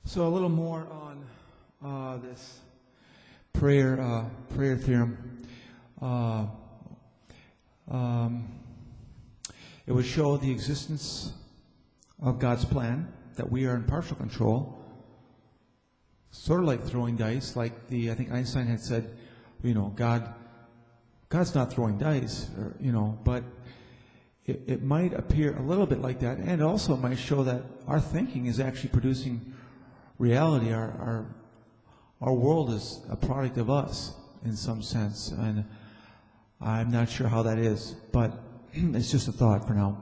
So a little more on this prayer theorem. It would show the existence of God's plan, that we are in partial control, sort of like throwing dice, like I think Einstein had said, God's not throwing dice, but it might appear a little bit like that, and it also might show that our thinking is actually producing reality. Our world is a product of us in some sense, and I'm not sure how that is, but it's just a thought for now.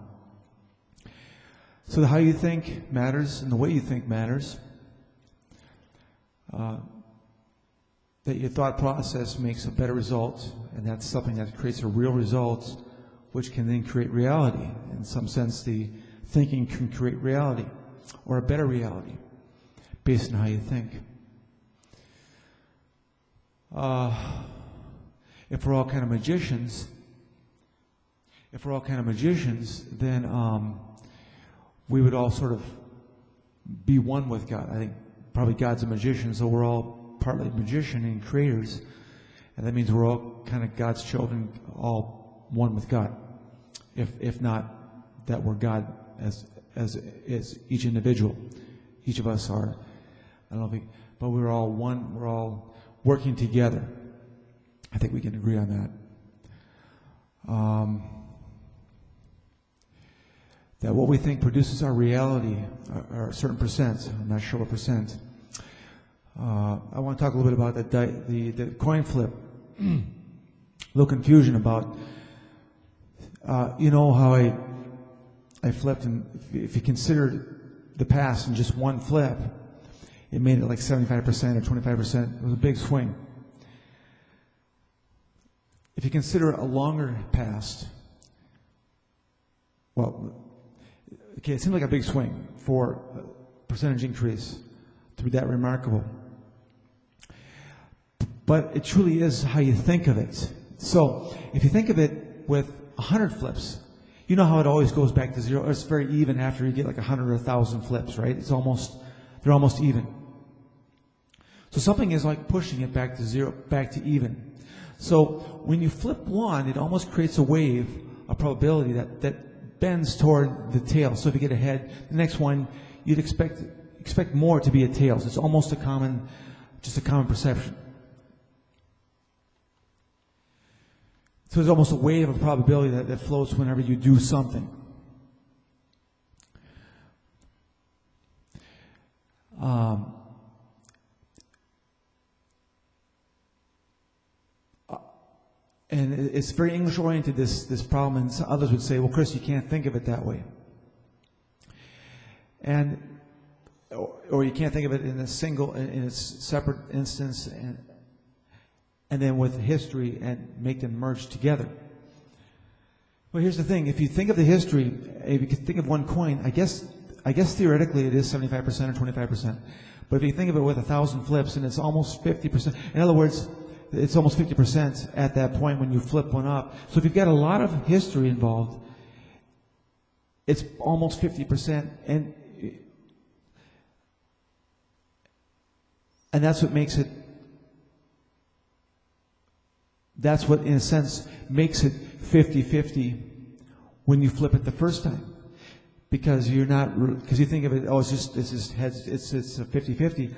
So how you think matters, and the way you think matters. That your thought process makes a better result, and that's something that creates a real result, which can then create reality. In some sense, the thinking can create reality, or a better reality, based on how you think. If we're all kind of magicians, then we would all sort of be one with God. I think probably God's a magician, so we're all partly magician and creators, and that means we're all kind of God's children, all one with God. If not that we're God as each individual, each of us are. I don't know but we're all one. We're all working together. I think we can agree on that. That what we think produces our reality, or a certain percent. I'm not sure what percent. I want to talk a little bit about the coin flip. A little confusion about, how I flipped, and if you consider the past in just one flip, it made it like 75% or 25%. It was a big swing. If you consider a longer past, it seems like a big swing for a percentage increase to be that remarkable. But it truly is how you think of it. So if you think of it with 100 flips, you know how it always goes back to zero. It's very even after you get like 100 or 1,000 flips, right? They're almost even. So something is like pushing it back to zero, back to even. So when you flip one, it almost creates a wave, a probability that bends toward the tail. So if you get ahead, the next one, you'd expect more to be a tails. It's almost just a common perception. So there's almost a wave of probability that flows whenever you do something. And it's very English-oriented, this problem, and others would say, well, Chris, you can't think of it that way. Or you can't think of it in its separate instance, and then with history, and make them merge together. Well, here's the thing. If you think of the history, if you think of one coin, I guess theoretically it is 75% or 25%. But if you think of it with 1,000 flips, and it's almost 50%. In other words, it's almost 50% at that point when you flip one up. So if you've got a lot of history involved, it's almost 50%. And that's what makes it, that's what in a sense makes it 50-50 when you flip it the first time. Because you think of it, it's a 50-50.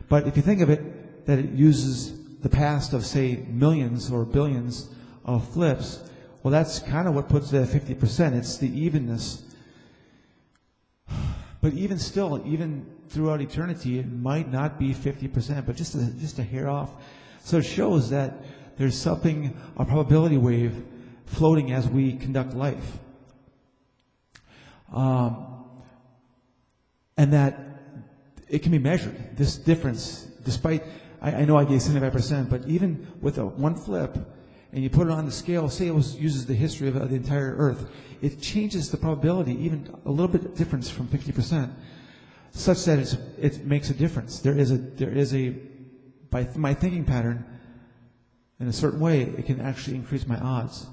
But if you think of it, that it uses the past of, say, millions or billions of flips, well, that's kind of what puts it at 50%. It's the evenness. But even still, even throughout eternity, it might not be 50%, but just a hair off. So it shows that there's something, a probability wave, floating as we conduct life. And that it can be measured, this difference, despite, I know I gave 75%, but even with one flip, and you put it on the scale, say it uses the history of the entire Earth, it changes the probability, even a little bit difference from 50%, such that it makes a difference. There is a, by my thinking pattern, in a certain way, it can actually increase my odds.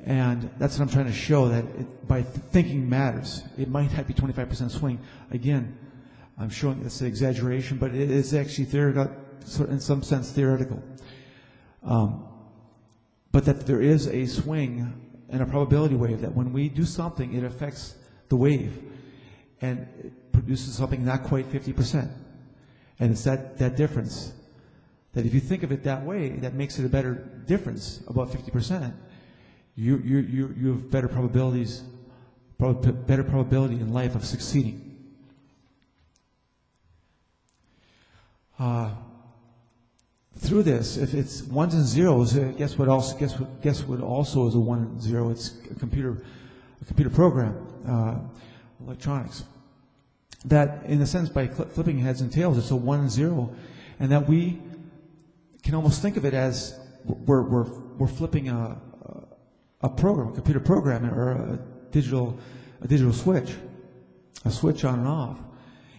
And that's what I'm trying to show, that by thinking matters. It might not be 25% swing. Again, I'm showing it's an exaggeration, but it is actually theoretical, in some sense theoretical. But that there is a swing and a probability wave, that when we do something, it affects the wave, and it produces something not quite 50%. And it's that difference, that if you think of it that way, that makes it a better difference, about 50%. You have better probabilities, better probability in life of succeeding. Through this, if it's ones and zeros, guess what also is a 1 and 0? It's a computer program, electronics. That, in a sense, by flipping heads and tails, it's a 1 and 0, and that we can almost think of it as we're flipping a program, a computer program, or a digital switch, a switch on and off.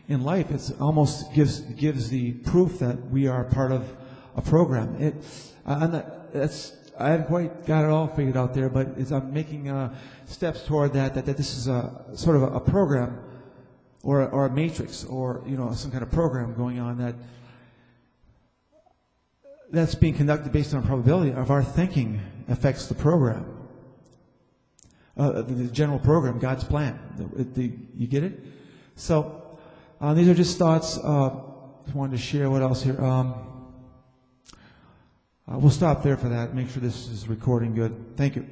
In life, it's almost gives the proof that we are part of a program. I haven't quite got it all figured out there, but I'm making steps toward that this is a sort of a program, or a matrix, or some kind of program going on that's being conducted based on probability of our thinking affects the program, the general program, God's plan. You get it? So these are just thoughts. I wanted to share. What else here? We'll stop there for that. Make sure this is recording good. Thank you.